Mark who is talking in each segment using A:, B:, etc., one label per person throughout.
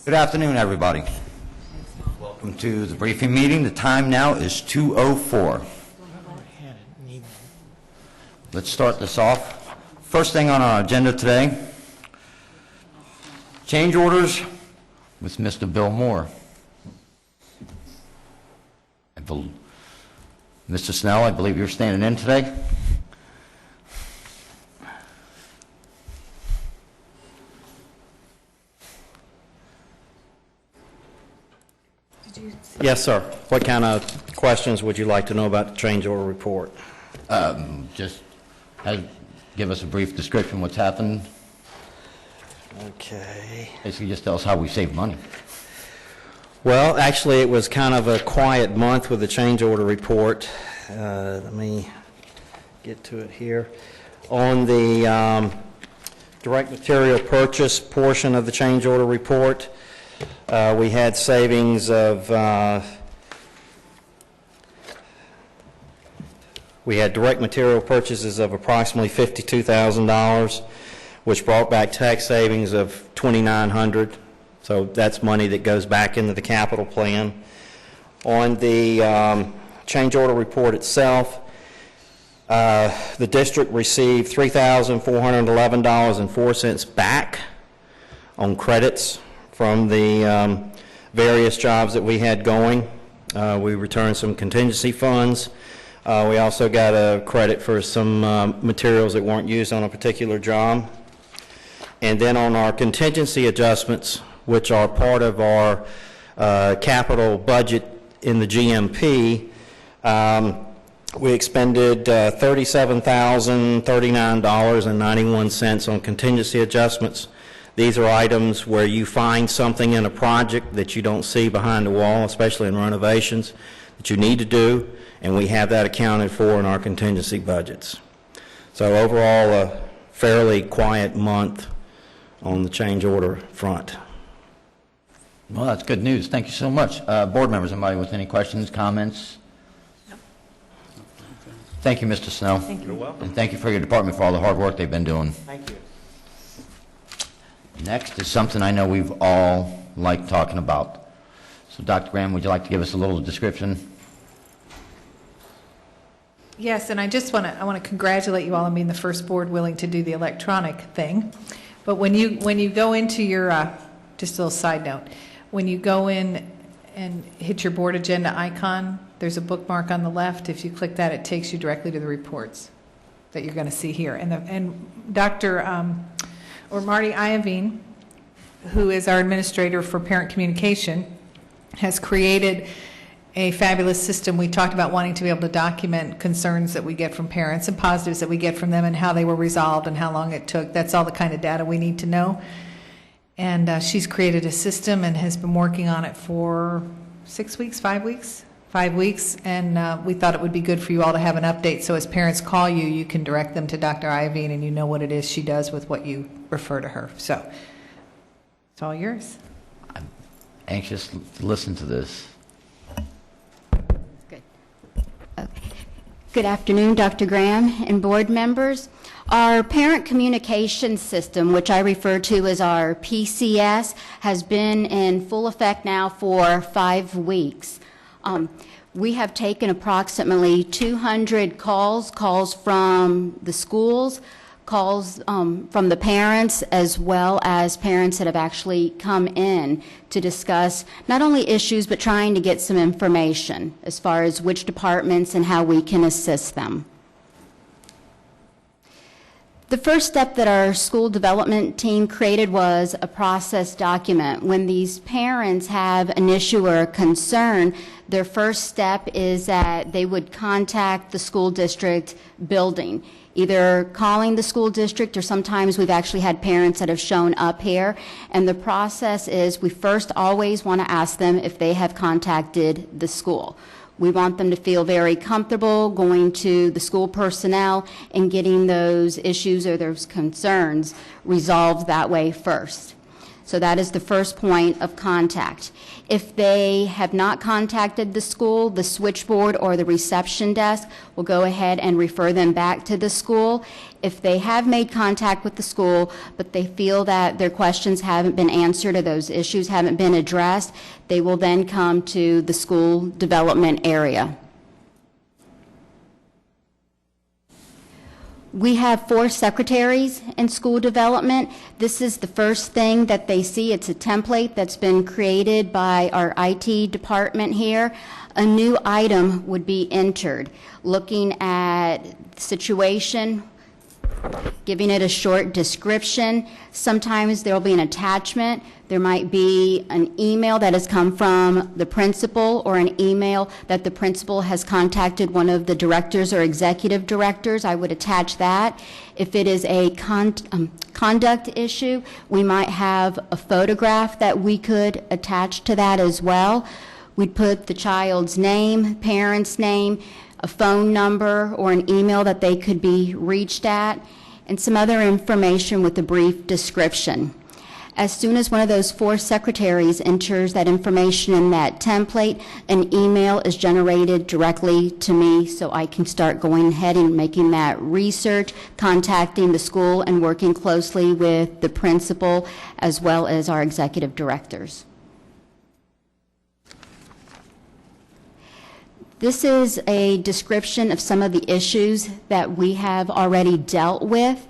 A: Good afternoon, everybody. Welcome to the briefing meeting. The time now is 2:04. Let's start this off. First thing on our agenda today, change orders with Mr. Bill Moore. Mr. Snell, I believe you're standing in today.
B: Yes, sir. What kind of questions would you like to know about the change order report?
A: Just give us a brief description of what's happened.
B: Okay.
A: Basically, just tell us how we save money.
B: Well, actually, it was kind of a quiet month with the change order report. Let me get to it here. On the direct material purchase portion of the change order report, we had savings of, we had direct material purchases of approximately $52,000, which brought back tax savings of $2,900. So that's money that goes back into the capital plan. On the change order report itself, the district received $3,411.04 back on credits from the various jobs that we had going. We returned some contingency funds. We also got a credit for some materials that weren't used on a particular job. And then on our contingency adjustments, which are part of our capital budget in the GMP, we expended $37,039.91 on contingency adjustments. These are items where you find something in a project that you don't see behind the wall, especially in renovations, that you need to do, and we have that accounted for in our contingency budgets. So overall, a fairly quiet month on the change order front.
A: Well, that's good news. Thank you so much. Board members, anybody with any questions, comments? No. Thank you, Mr. Snow.
B: Thank you. You're welcome.
A: And thank you for your department for all the hard work they've been doing.
B: Thank you.
A: Next is something I know we've all liked talking about. So, Dr. Graham, would you like to give us a little description?
C: Yes, and I want to congratulate you all on being the first board willing to do the electronic thing. But when you go into your, just a little side note, when you go in and hit your board agenda icon, there's a bookmark on the left. If you click that, it takes you directly to the reports that you're going to see here. And Dr. Marty Iovine, who is our administrator for parent communication, has created a fabulous system. We talked about wanting to be able to document concerns that we get from parents and positives that we get from them and how they were resolved and how long it took. That's all the kind of data we need to know. And she's created a system and has been working on it for 6 weeks, 5 weeks? 5 weeks, and we thought it would be good for you all to have an update, so as parents call you, you can direct them to Dr. Iovine and you know what it is she does with what you refer to her. So it's all yours.
A: I'm anxious to listen to this.
D: Good. Good afternoon, Dr. Graham and board members. Our parent communication system, which I refer to as our PCS, has been in full effect now for 5 weeks. We have taken approximately 200 calls from the schools, calls from the parents, as well as parents that have actually come in to discuss not only issues but trying to get some information as far as which departments and how we can assist them. The first step that our school development team created was a process document. When these parents have an issue or a concern, their first step is that they would contact the school district building, either calling the school district, or sometimes we've actually had parents that have shown up here. And the process is we first always want to ask them if they have contacted the school. We want them to feel very comfortable going to the school personnel and getting those issues or those concerns resolved that way first. So that is the first point of contact. If they have not contacted the school, the switchboard or the reception desk will go ahead and refer them back to the school. If they have made contact with the school, but they feel that their questions haven't been answered or those issues haven't been addressed, they will then come to the school development area. We have 4 secretaries in school development. This is the first thing that they see. It's a template that's been created by our IT department here. A new item would be entered, looking at the situation, giving it a short description. Sometimes there will be an attachment. There might be an email that has come from the principal or an email that the principal has contacted one of the directors or executive directors. I would attach that. If it is a conduct issue, we might have a photograph that we could attach to that as well. We'd put the child's name, parent's name, a phone number or an email that they could be reached at, and some other information with a brief description. As soon as one of those 4 secretaries enters that information in that template, an email is generated directly to me so I can start going ahead and making that research, contacting the school, and working closely with the principal as well as our executive directors. This is a description of some of the issues that we have already dealt with.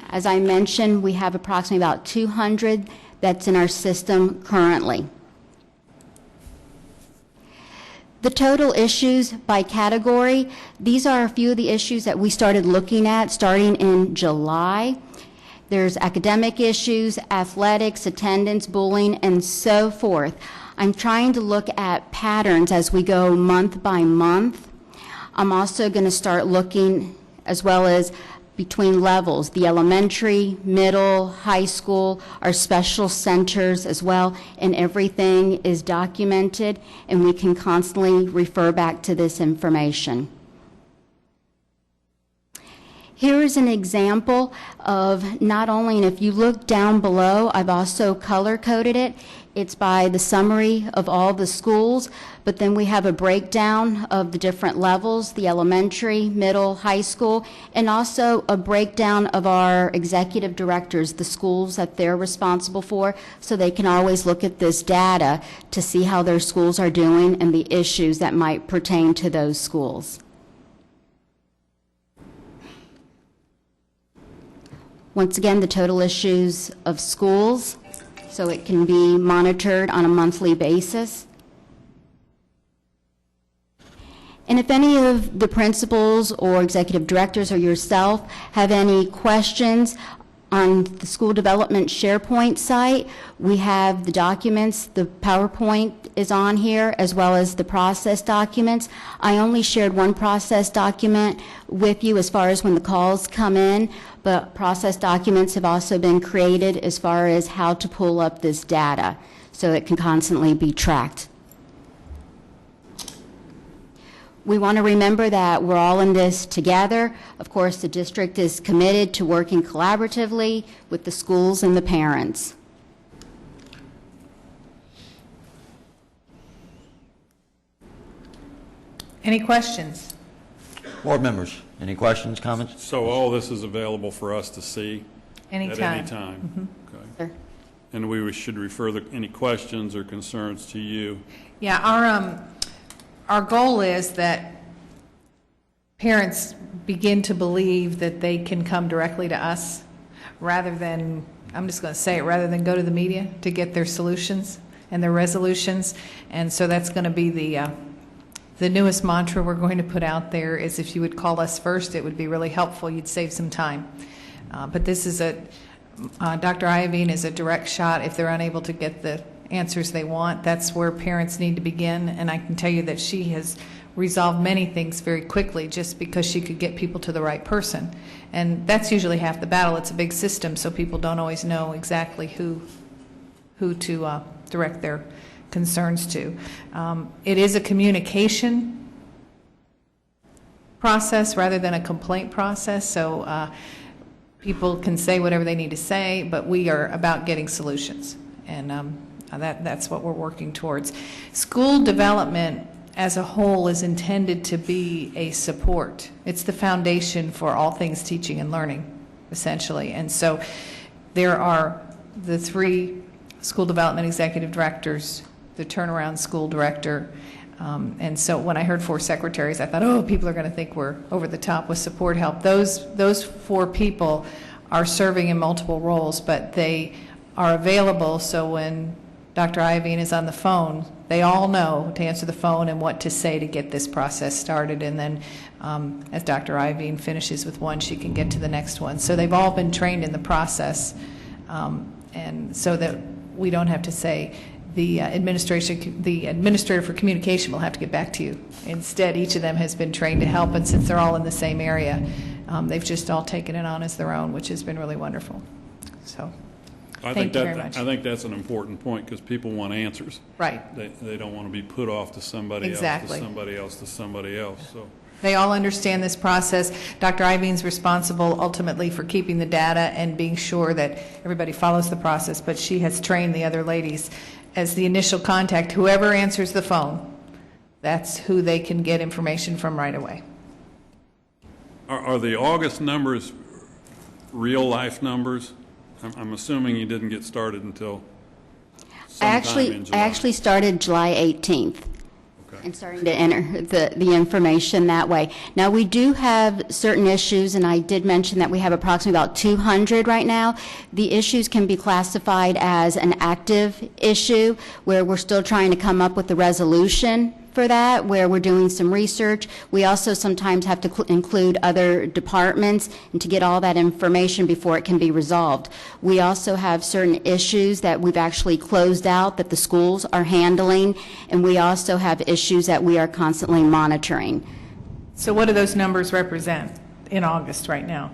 D: As I mentioned, we have approximately about 200 that's in our system currently. The total issues by category, these are a few of the issues that we started looking at starting in July. There's academic issues, athletics, attendance, bullying, and so forth. I'm trying to look at patterns as we go month by month. I'm also going to start looking as well as between levels, the elementary, middle, high school, our special centers as well, and everything is documented and we can constantly refer back to this information. Here is an example of not only, and if you look down below, I've also color-coded it. It's by the summary of all the schools, but then we have a breakdown of the different levels, the elementary, middle, high school, and also a breakdown of our executive directors, the schools that they're responsible for, so they can always look at this data to see how their schools are doing and the issues that might pertain to those schools. Once again, the total issues of schools, so it can be monitored on a monthly basis. And if any of the principals or executive directors or yourself have any questions on the school development SharePoint site, we have the documents, the PowerPoint is on here, as well as the process documents. I only shared one process document with you as far as when the calls come in, but process documents have also been created as far as how to pull up this data so it can constantly be tracked. We want to remember that we're all in this together. Of course, the district is committed to working collaboratively with the schools and the parents.
C: Any questions?
A: Board members, any questions, comments?
E: So all this is available for us to see
C: Anytime.
E: at any time? Okay.
D: Sure.
E: And we should refer any questions or concerns to you?
C: Yeah, our goal is that parents begin to believe that they can come directly to us rather than, I'm just going to say it, rather than go to the media to get their solutions and their resolutions. And so that's going to be the newest mantra we're going to put out there is if you would call us first, it would be really helpful. You'd save some time. But this is Dr. Iovine is a direct shot if they're unable to get the answers they want. That's where parents need to begin, and I can tell you that she has resolved many things very quickly just because she could get people to the right person. And that's usually half the battle. It's a big system, so people don't always know exactly who to direct their concerns to. It is a communication process rather than a complaint process, so People can say whatever they need to say, but we are about getting solutions, and that's what we're working towards. School development as a whole is intended to be a support. It's the foundation for all things teaching and learning, essentially. And so there are the 3 school development executive directors, the turnaround school director, and so when I heard 4 secretaries, I thought, oh, people are going to think we're over the top with support help. Those 4 people are serving in multiple roles, but they are available, so when Dr. Iveen is on the phone, they all know to answer the phone and what to say to get this process started, and then as Dr. Iveen finishes with one, she can get to the next one. So they've all been trained in the process, and so that we don't have to say, the administrator for communication will have to get back to you. Instead, each of them has been trained to help, and since they're all in the same area, they've just all taken it on as their own, which has been really wonderful. So, thank you very much.
E: I think that's an important point, because people want answers.
C: Right.
E: They don't want to be put off to somebody
C: Exactly.
E: else, to somebody else, to somebody else. So
C: They all understand this process. Dr. Iveen's responsible ultimately for keeping the data and being sure that everybody follows the process, but she has trained the other ladies as the initial contact. Whoever answers the phone, that's who they can get information from right away.
E: are the August numbers real-life numbers? I'm assuming you didn't get started until sometime in July.
D: I actually started July 18th.
E: Okay.
D: And starting to enter the information that way. Now, we do have certain issues, and I did mention that we have approximately about 200 right now. The issues can be classified as an active issue, where we're still trying to come up with the resolution for that, where we're doing some research. We also sometimes have to include other departments and to get all that information before it can be resolved. We also have certain issues that we've actually closed out that the schools are handling, and we also have issues that we are constantly monitoring.
C: So what do those numbers represent in August right now?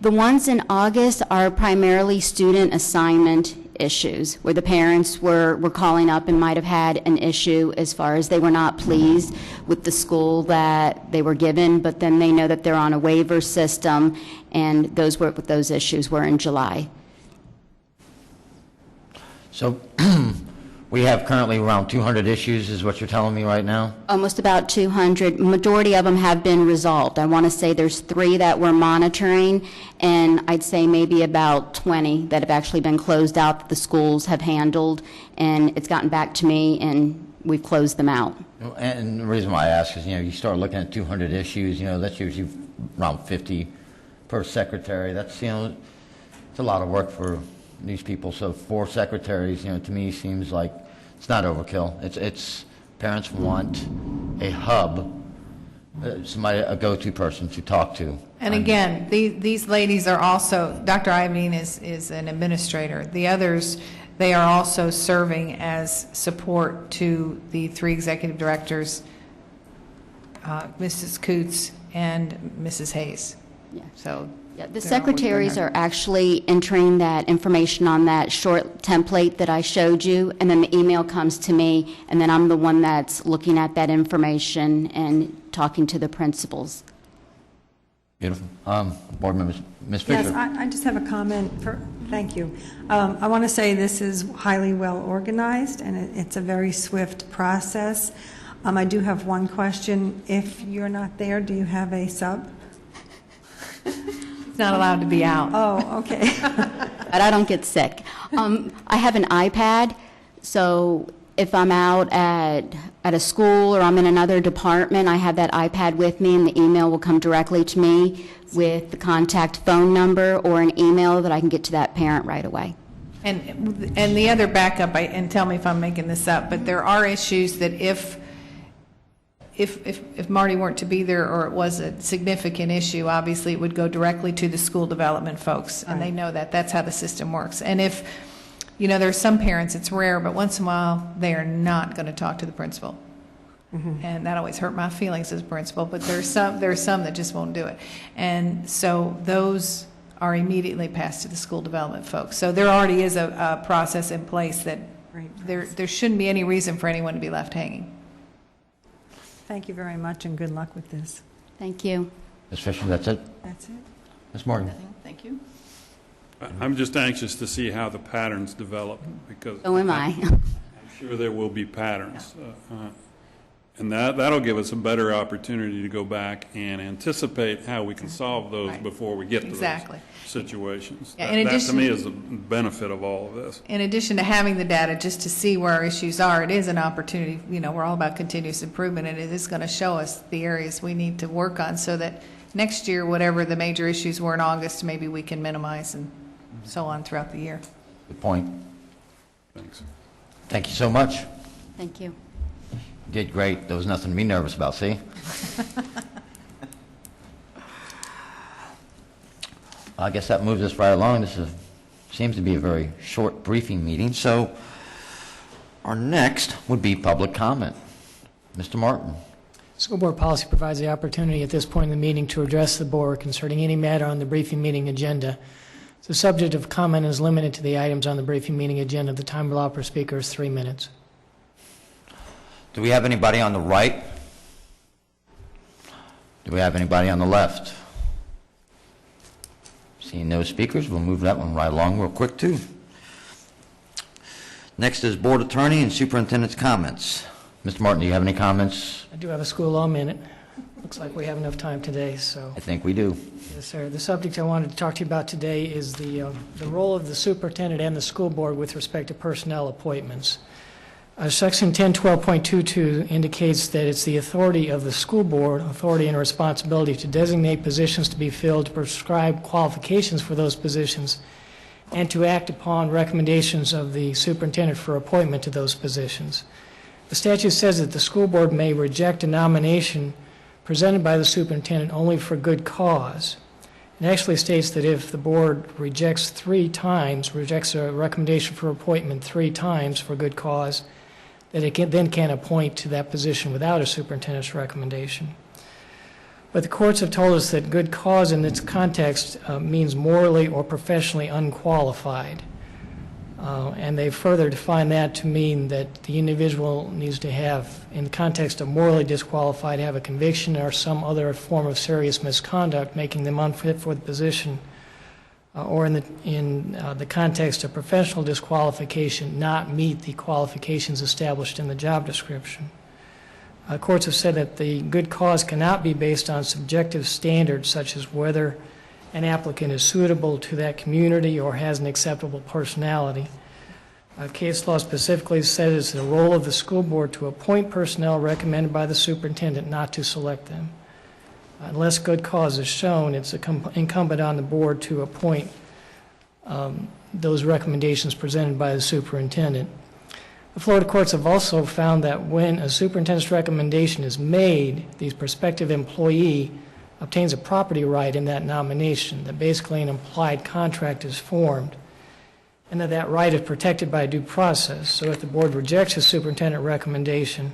D: The ones in August are primarily student assignment issues, where the parents were calling up and might have had an issue as far as they were not pleased with the school that they were given, but then they know that they're on a waiver system, and those were what those issues were in July.
A: So we have currently around 200 issues, is what you're telling me right now?
D: Almost about 200. Majority of them have been resolved. I want to say there's 3 that we're monitoring, and I'd say maybe about 20 that have actually been closed out that the schools have handled, and it's gotten back to me, and we've closed them out.
A: And the reason why I ask is, you start looking at 200 issues, that's usually around 50 per secretary. That's, it's a lot of work for these people. So 4 secretaries, to me seems like it's not overkill. It's parents want a hub, somebody, a go-to person to talk to.
C: And again, these ladies are also, Dr. Iveen is an administrator. The others, they are also serving as support to the 3 executive directors, Mrs. Coots and Mrs. Hayes.
D: Yeah.
C: So
D: Yeah, the secretaries are actually entering that information on that short template that I showed you, and then the email comes to me, and then I'm the one that's looking at that information and talking to the principals.
A: Beautiful. Board members, Ms. Fisher.
F: Yes, I just have a comment. Thank you. I want to say this is highly well organized, and it's a very swift process. I do have one question. If you're not there, do you have a sub?
C: It's not allowed to be out.
F: Oh, okay.
D: But I don't get sick. I have an iPad, so if I'm out at a school or I'm in another department, I have that iPad with me, and the email will come directly to me with the contact phone number or an email that I can get to that parent right away.
C: And the other backup, and tell me if I'm making this up, but there are issues that if Marty weren't to be there, or it was a significant issue, obviously it would go directly to the school development folks, and they know that. That's how the system works. And if, there are some parents, it's rare, but once in a while, they are not going to talk to the principal. Mm-hmm. And that always hurt my feelings as a principal, but there are some that just won't do it. And so those are immediately passed to the school development folks. So there already is a process in place that there shouldn't be any reason for anyone to be left hanging.
F: Thank you very much, and good luck with this.
D: Thank you.
A: Ms. Fisher, that's it?
F: That's it.
A: Ms. Morgan?
C: Thank you.
E: I'm just anxious to see how the patterns develop, because
D: So am I.
E: I'm sure there will be patterns. And that'll give us a better opportunity to go back and anticipate how we can solve those
C: Right.
E: before we get to
C: Exactly.
E: those situations.
C: Yeah, in
E: That to
C: addition-
E: me is the benefit of all of this.
C: In addition to having the data just to see where our issues are, it is an opportunity, we're all about continuous improvement, and it is going to show us the areas we need to work on so that next year, whatever the major issues were in August, maybe we can minimize and so on throughout the year.
A: Good point.
E: Thanks.
A: Thank you so much.
D: Thank you.
A: You did great. There was nothing to be nervous about, see? I guess that moves us right along. Seems to be a very short briefing meeting, so our next would be public comment. Mr. Martin.
G: School board policy provides the opportunity at this point in the meeting to address the board concerning any matter on the briefing meeting agenda. The subject of comment is limited to the items on the briefing meeting agenda. The time allowed per speaker is 3 minutes.
A: Do we have anybody on the right? Do we have anybody on the left? Seeing no speakers, we'll move that one right along real quick, too. Next is board attorney and superintendent's comments. Mr. Martin, do you have any comments?
G: I do have a school law minute. Looks like we have enough time today, so.
A: I think we do.
G: Yes, sir. The subject I wanted to talk to you about today is the role of the superintendent and the school board with respect to personnel appointments. Section 1012.22 indicates that it's the authority of the school board, authority and responsibility to designate positions to be filled, to prescribe qualifications for those positions, and to act upon recommendations of the superintendent for appointment to those positions. The statute says that the school board may reject a nomination presented by the superintendent only for good cause. It actually states that if the board rejects a recommendation for appointment 3 times for good cause, that it then can appoint to that position without a superintendent's recommendation. But the courts have told us that good cause in its context means morally or professionally unqualified. And they further define that to mean that the individual needs to have, in the context of morally disqualified, have a conviction or some other form of serious misconduct making them unfit for the position, or in the context of professional disqualification, not meet the qualifications established in the job description. Courts have said that the good cause cannot be based on subjective standards such as whether an applicant is suitable to that community or has an acceptable personality. Case law specifically says it's the role of the school board to appoint personnel recommended by the superintendent, not to select them. Unless good cause is shown, it's incumbent on the board to appoint those recommendations presented by the superintendent. The Florida courts have also found that when a superintendent's recommendation is made, the prospective employee obtains a property right in that nomination, that basically an implied contract is formed, and that right is protected by due process. So if the board rejects a superintendent recommendation,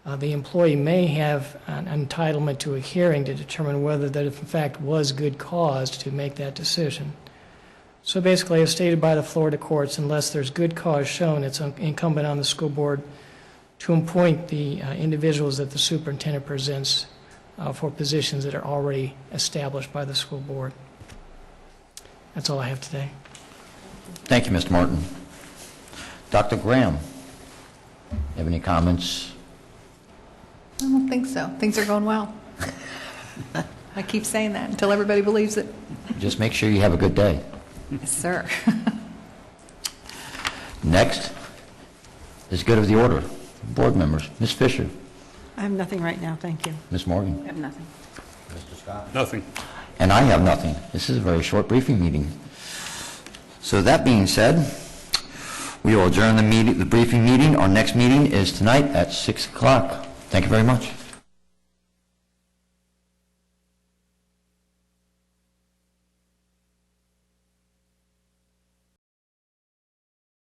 G: the employee may have an entitlement to a hearing to determine whether that in fact was good cause to make that decision. So basically, as stated by the Florida courts, unless there's good cause shown, it's incumbent on the school board to appoint the individuals that the superintendent presents for positions that are already established by the school board. That's all I have today.
A: Thank you, Mr. Martin. Dr. Graham, you have any comments?
C: I don't think so. Things are going well. I keep saying that until everybody believes it.
A: Just make sure you have a good day.
C: Yes, sir.
A: Next is good of the order. Board members, Ms. Fisher,
F: I have nothing right now, thank you.
A: Ms. Morgan.
F: I have nothing.
A: Mr. Scott.
E: Nothing.
A: And I have nothing. This is a very short briefing meeting. So that being said, we will adjourn the briefing meeting. Our next meeting is tonight at 6 o'clock. Thank you very much.